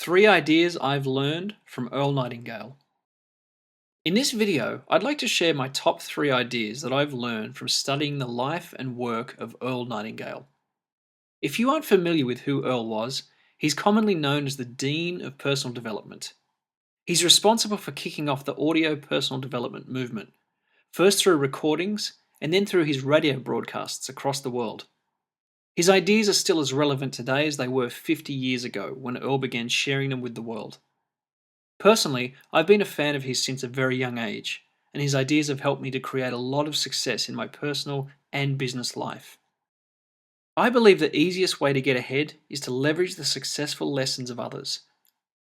3 ideas I've learned from Earl Nightingale. In this video, I'd like to share my top 3 ideas that I've learned from studying the life and work of Earl Nightingale. If you aren't familiar with who Earl was, he's commonly known as the Dean of Personal Development. He's responsible for kicking off the audio personal development movement, first through recordings and then through his radio broadcasts across the world. His ideas are still as relevant today as they were 50 years ago when Earl began sharing them with the world. Personally, I've been a fan of his since a very young age, and his ideas have helped me to create a lot of success in my personal and business life. I believe the easiest way to get ahead is to leverage the successful lessons of others.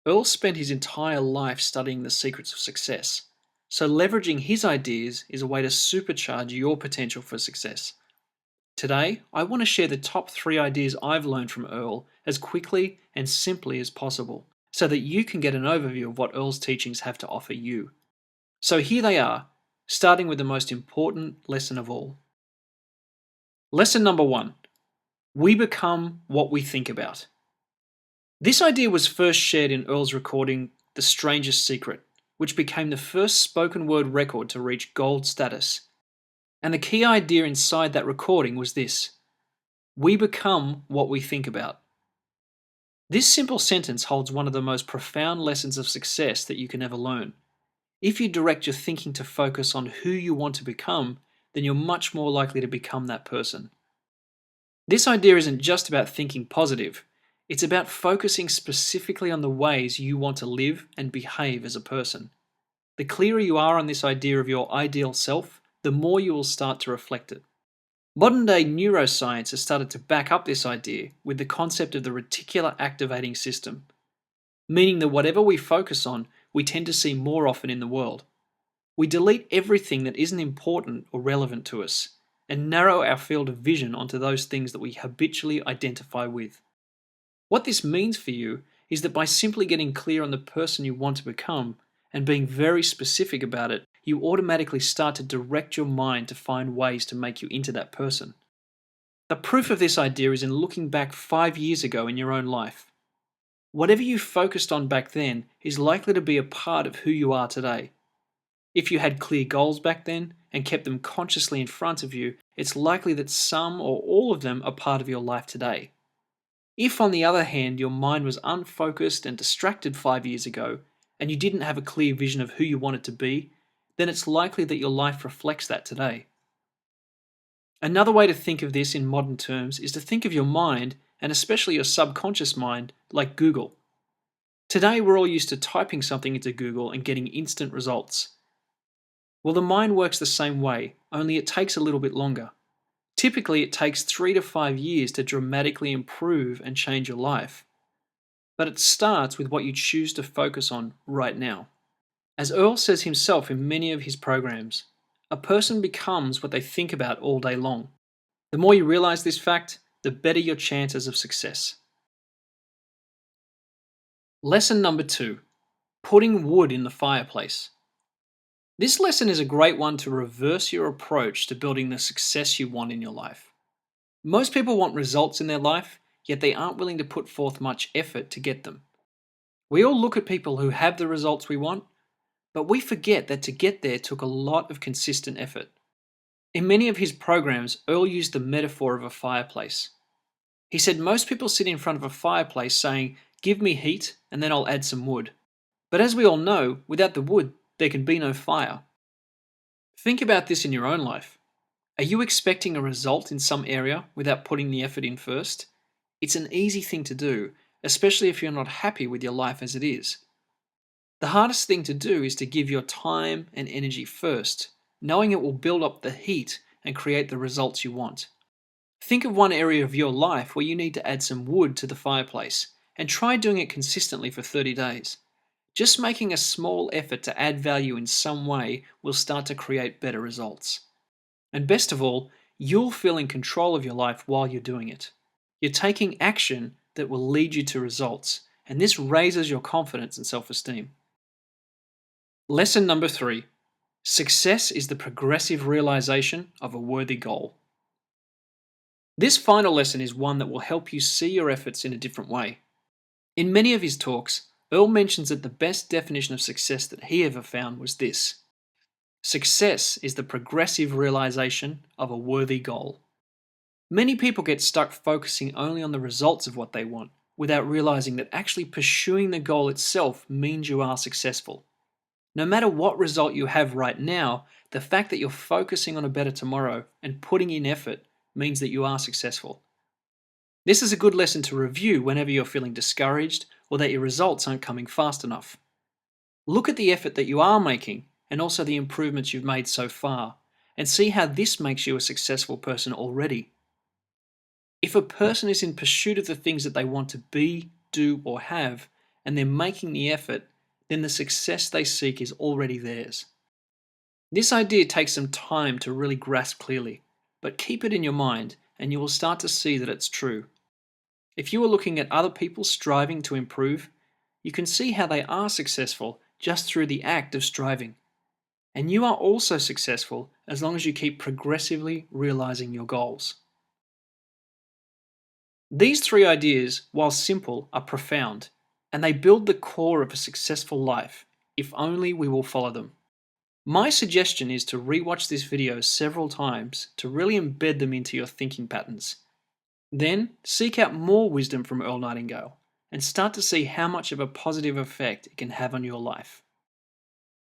Earl spent his entire life studying the secrets of success, so leveraging his ideas is a way to supercharge your potential for success. Today, I want to share the top 3 ideas I've learned from Earl as quickly and simply as possible, so that you can get an overview of what Earl's teachings have to offer you. So here they are, starting with the most important lesson of all. Lesson number 1. We become what we think about. This idea was first shared in Earl's recording, The Strangest Secret, which became the first spoken word record to reach gold status. And the key idea inside that recording was this: we become what we think about. This simple sentence holds one of the most profound lessons of success that you can ever learn. If you direct your thinking to focus on who you want to become, then you're much more likely to become that person. This idea isn't just about thinking positive, it's about focusing specifically on the ways you want to live and behave as a person. The clearer you are on this idea of your ideal self, the more you will start to reflect it. Modern-day neuroscience has started to back up this idea with the concept of the reticular activating system, meaning that whatever we focus on, we tend to see more often in the world. We delete everything that isn't important or relevant to us, and narrow our field of vision onto those things that we habitually identify with. What this means for you is that by simply getting clear on the person you want to become, and being very specific about it, you automatically start to direct your mind to find ways to make you into that person. The proof of this idea is in looking back 5 years ago in your own life. Whatever you focused on back then is likely to be a part of who you are today. If you had clear goals back then and kept them consciously in front of you, it's likely that some or all of them are part of your life today. If, on the other hand, your mind was unfocused and distracted 5 years ago, and you didn't have a clear vision of who you wanted to be, then it's likely that your life reflects that today. Another way to think of this in modern terms is to think of your mind, and especially your subconscious mind, like Google. Today we're all used to typing something into Google and getting instant results. Well, the mind works the same way, only it takes a little bit longer. Typically it takes 3 to 5 years to dramatically improve and change your life. But it starts with what you choose to focus on right now. As Earl says himself in many of his programs, a person becomes what they think about all day long. The more you realize this fact, the better your chances of success. Lesson number 2. Putting wood in the fireplace. This lesson is a great one to reverse your approach to building the success you want in your life. Most people want results in their life, yet they aren't willing to put forth much effort to get them. We all look at people who have the results we want, but we forget that to get there took a lot of consistent effort. In many of his programs, Earl used the metaphor of a fireplace. He said most people sit in front of a fireplace saying, "Give me heat and then I'll add some wood." But as we all know, without the wood, there can be no fire. Think about this in your own life. Are you expecting a result in some area without putting the effort in first? It's an easy thing to do, especially if you're not happy with your life as it is. The hardest thing to do is to give your time and energy first, knowing it will build up the heat and create the results you want. Think of one area of your life where you need to add some wood to the fireplace, and try doing it consistently for 30 days. Just making a small effort to add value in some way will start to create better results. And best of all, you'll feel in control of your life while you're doing it. You're taking action that will lead you to results, and this raises your confidence and self-esteem. Lesson number 3. Success is the progressive realization of a worthy goal. This final lesson is one that will help you see your efforts in a different way. In many of his talks, Earl mentions that the best definition of success that he ever found was this: success is the progressive realization of a worthy goal. Many people get stuck focusing only on the results of what they want, without realizing that actually pursuing the goal itself means you are successful. No matter what result you have right now, the fact that you're focusing on a better tomorrow and putting in effort means that you are successful. This is a good lesson to review whenever you're feeling discouraged or that your results aren't coming fast enough. Look at the effort that you are making and also the improvements you've made so far, and see how this makes you a successful person already. If a person is in pursuit of the things that they want to be, do, or have, and they're making the effort, then the success they seek is already theirs. This idea takes some time to really grasp clearly, but keep it in your mind and you will start to see that it's true. If you are looking at other people striving to improve, you can see how they are successful just through the act of striving. And you are also successful as long as you keep progressively realizing your goals. These three ideas, while simple, are profound, and they build the core of a successful life, if only we will follow them. My suggestion is to rewatch this video several times to really embed them into your thinking patterns. Then, seek out more wisdom from Earl Nightingale, and start to see how much of a positive effect it can have on your life.